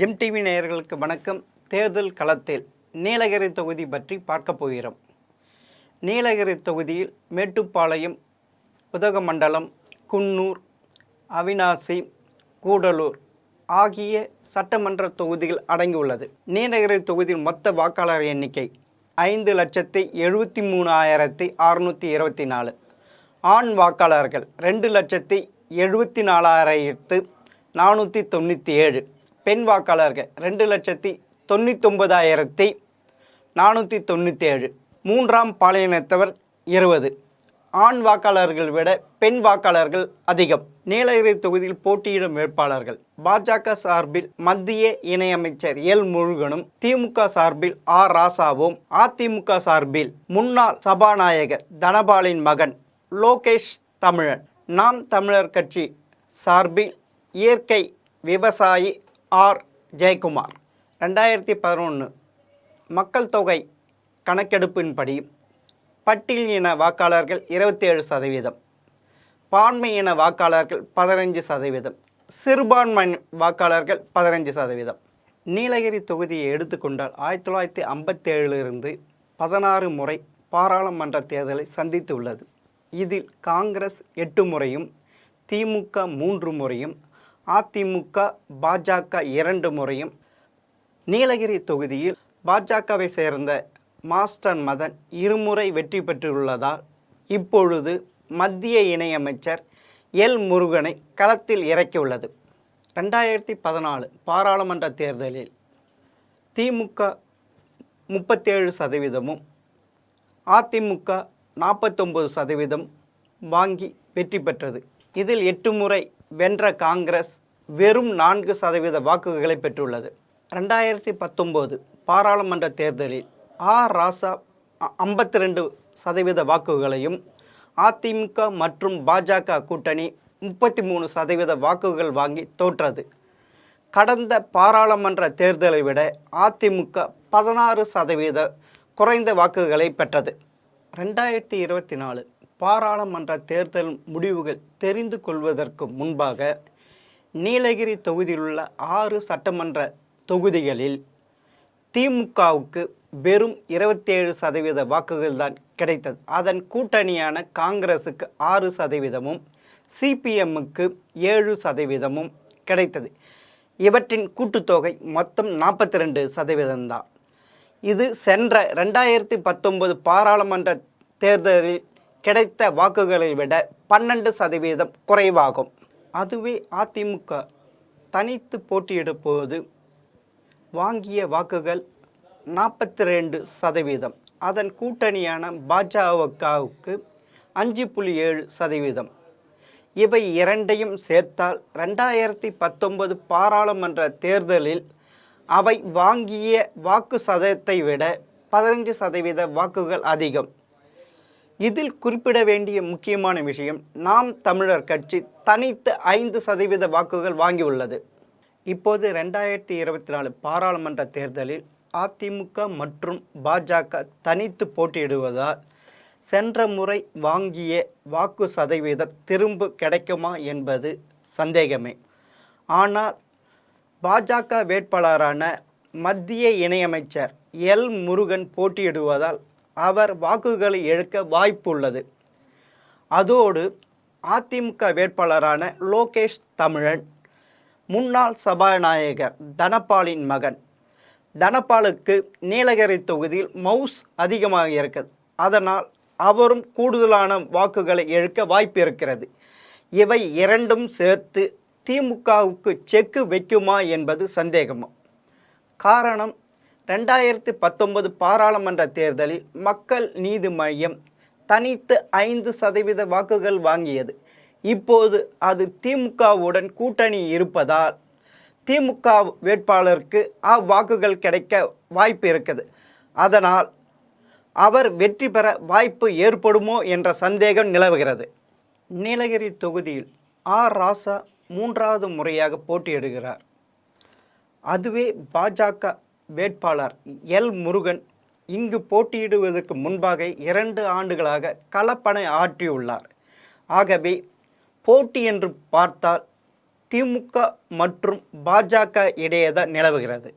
MTV நேயர்களுக்கு வணக்கம். தேர்தல் களத்தில் நீலகிரி தொகுதி பற்றி பார்க்க போகிறோம். நீலகிரி தொகுதியில் மேட்டுப்பாளையம், உதகமண்டலம், குன்னூர், அவிநாசி, கூடலூர் ஆகிய சட்டமன்ற தொகுதிகள் அடங்கியுள்ளது. நீலகிரி தொகுதியில் மொத்த வாக்காளர் எண்ணிக்கை 5,73,624. ஆண் வாக்காளர்கள் 2,74,497. பெண் வாக்காளர்கள் 2,99,497. மூன்றாம் பாலினத்தவர் 20. ஆண் வாக்காளர்கள் விட பெண் வாக்காளர்கள் அதிகம். நீலகிரி தொகுதியில் போட்டியிடும் வேட்பாளர்கள்: பாஜக சார்பில் மத்திய இணையமைச்சர் எல் முருகனும், திமுக சார்பில் ஆர் ராசாவும், அதிமுக சார்பில் முன்னாள் சபாநாயகர் தனபாலின் மகன் லோகேஷ் தமிழன், நாம் தமிழர் கட்சி சார்பில் இயற்கை விவசாயி ஆர் ஜெயக்குமார். 2011 மக்கள் தொகை கணக்கெடுப்பின்படி பட்டியல் இன வாக்காளர்கள் 27%, பான்மை இன வாக்காளர்கள் 15%, சிறுபான்மை வாக்காளர்கள் 15%. நீலகிரி தொகுதியை எடுத்துக்கொண்டால் 1957 16 முறை பாராளுமன்ற தேர்தலை சந்தித்து உள்ளது. இதில் காங்கிரஸ் 8 முறையும், திமுக 3 முறையும், அதிமுக பாஜக 2 முறையும். நீலகிரி தொகுதியில் பாஜகவை சேர்ந்த மாஸ்டர் மதன் 2 முறை வெற்றி பெற்றுள்ளதால் இப்பொழுது மத்திய இணையமைச்சர் எல் முருகனை களத்தில் இறக்கியுள்ளது. 2014 பாராளுமன்ற தேர்தலில் திமுக 37%, அதிமுக 49% வாங்கி வெற்றி பெற்றது. இதில் 8 முறை வென்ற காங்கிரஸ் வெறும் 4% வாக்குகளை பெற்றுள்ளது. 2019 பாராளுமன்ற தேர்தலில் ஆர் ராசா 52% வாக்குகளையும், அதிமுக மற்றும் பாஜக கூட்டணி 33% வாக்குகள் வாங்கி தோற்றது. கடந்த பாராளுமன்ற தேர்தலை விட அதிமுக 16% குறைந்த வாக்குகளை பெற்றது. 2024 பாராளுமன்ற தேர்தல் முடிவுகள் தெரிந்து கொள்வதற்கு முன்பாக நீலகிரி தொகுதியிலுள்ள 6 சட்டமன்ற தொகுதிகளில் திமுகவுக்கு வெறும் 27% வாக்குகள் தான் கிடைத்தது. அதன் கூட்டணியான காங்கிரஸுக்கு 6%, சிபிஎம்முக்கு 7% கிடைத்தது. இவற்றின் கூட்டுத்தொகை மொத்தம் 42% தான். இது சென்ற 2019 பாராளுமன்ற தேர்தலில் கிடைத்த வாக்குகளை விட 12% குறைவாகும். அதுவே அதிமுக தனித்து போட்டியிடும் போது வாங்கிய வாக்குகள் 42%, அதன் கூட்டணியான பாஜகவுக்கு 5.7%. இவை இரண்டையும் சேர்த்தால் 2019 பாராளுமன்ற தேர்தலில் அவை வாங்கிய வாக்கு சதத்தை விட 15% வாக்குகள் அதிகம். இதில் குறிப்பிட வேண்டிய முக்கியமான விஷயம், நாம் தமிழர் கட்சி தனித்து 5% வாக்குகள் வாங்கியுள்ளது. இப்போது 2024 பாராளுமன்ற தேர்தலில் அதிமுக மற்றும் பாஜக தனித்து போட்டியிடுவதால் சென்ற முறை வாங்கிய வாக்கு சதவீதம் திரும்ப கிடைக்குமா என்பது சந்தேகமே. ஆனால் பாஜக வேட்பாளரான மத்திய இணையமைச்சர் எல் முருகன் போட்டியிடுவதால் அவர் வாக்குகளை இழக்க வாய்ப்பு உள்ளது. அதோடு அதிமுக வேட்பாளரான லோகேஷ் தமிழன் முன்னாள் சபாநாயகர் தனபாலின் மகன். தனபாலுக்கு நீலகிரி தொகுதியில் மவுஸ் அதிகமாக இருக்கிறது. அதனால் அவரும் கூடுதலான வாக்குகளை இழக்க வாய்ப்பு இருக்கிறது. இவை இரண்டும் சேர்த்து திமுகவுக்கு செக்கு வைக்குமா என்பது சந்தேகமும். காரணம், 2019 பாராளுமன்ற தேர்தலில் மக்கள் நீதி மய்யம் தனித்து 5% வாக்குகள் வாங்கியது. இப்போது அது திமுகவுடன் கூட்டணி இருப்பதால் திமுக வேட்பாளருக்கு அவ்வாக்குகள் கிடைக்க வாய்ப்பு இருக்குது. அதனால் அவர் வெற்றி பெற வாய்ப்பு ஏற்படுமோ என்ற சந்தேகம் நிலவுகிறது. நீலகிரி தொகுதியில் ஆர் ராசா 3வது முறையாக போட்டியிடுகிறார். அதுவே பாஜக வேட்பாளர் எல் முருகன் இங்கு போட்டியிடுவதற்கு முன்பாக 2 ஆண்டுகளாக களப்பணி ஆற்றியுள்ளார். ஆகவே போட்டி என்று பார்த்தால் திமுக மற்றும் பாஜக இடையே தான் நிலவுகிறது.